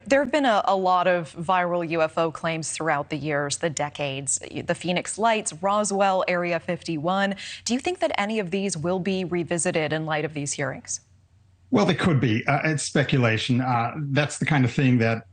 There have been a lot of viral UFO claims throughout the years, the decades. The Phoenix Lights, Roswell, Area 51. Do you think that any of these will be revisited in light of these hearings? Well, they could be. It's speculation. That's the kind of thing that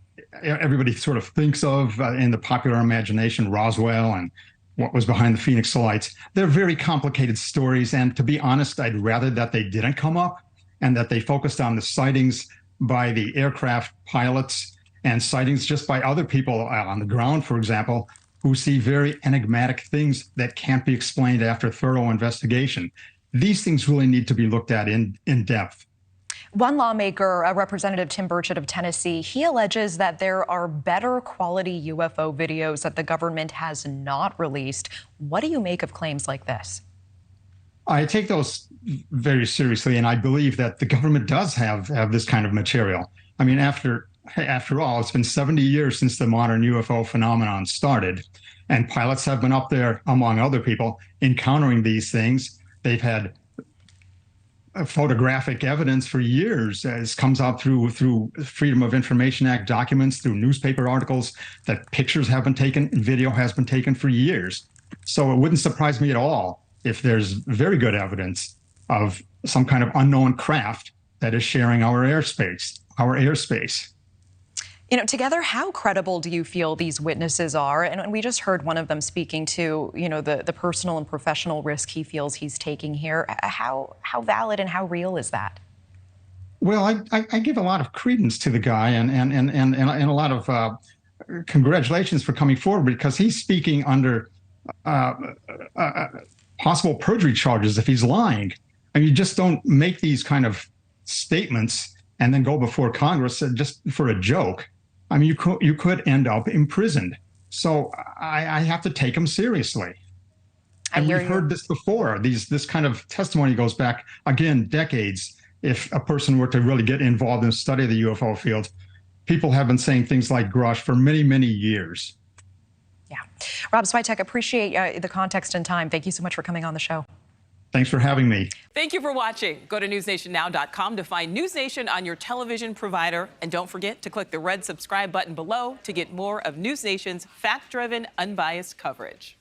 everybody sort of thinks of in the popular imagination, Roswell and what was behind the Phoenix Lights. They're very complicated stories. And to be honest, I'd rather that they didn't come up and that they focused on the sightings by the aircraft pilots and sightings just by other people on the ground, for example, who see very enigmatic things that can't be explained after thorough investigation. These things really need to be looked at in depth. One lawmaker, Representative Tim Burchett of Tennessee, he alleges that there are better quality UFO videos that the government has not released. What do you make of claims like this? I take those very seriously, and I believe that the government does have this kind of material. I mean, after all, it's been 70 years since the modern UFO phenomenon started, and pilots have been up there, among other people, encountering these things. They've had photographic evidence for years, as comes out through Freedom of Information Act documents, through newspaper articles, that pictures have been taken and video has been taken for years. So it wouldn't surprise me at all if there's very good evidence of some kind of unknown craft that is sharing our airspace. You know, together, how credible do you feel these witnesses are? And we just heard one of them speaking to, the personal and professional risk he feels he's taking here. How valid and how real is that? Well, I give a lot of credence to the guy and a lot of congratulations for coming forward, because he's speaking under possible perjury charges if he's lying. I mean, you just don't make these kind of statements and then go before Congress just for a joke. I mean, you could end up imprisoned. So I have to take him seriously. And we've heard this before. This kind of testimony goes back, again, decades. If a person were to really get involved in the study of the UFO field, people have been saying things like Grush for many, many years. Yeah. Rob Switek, appreciate the context and time. Thank you so much for coming on the show. Thanks for having me. Thank you for watching. Go to newsnationnow.com to find News Nation on your television provider. And don't forget to click the red subscribe button below to get more of News Nation's fact-driven, unbiased coverage.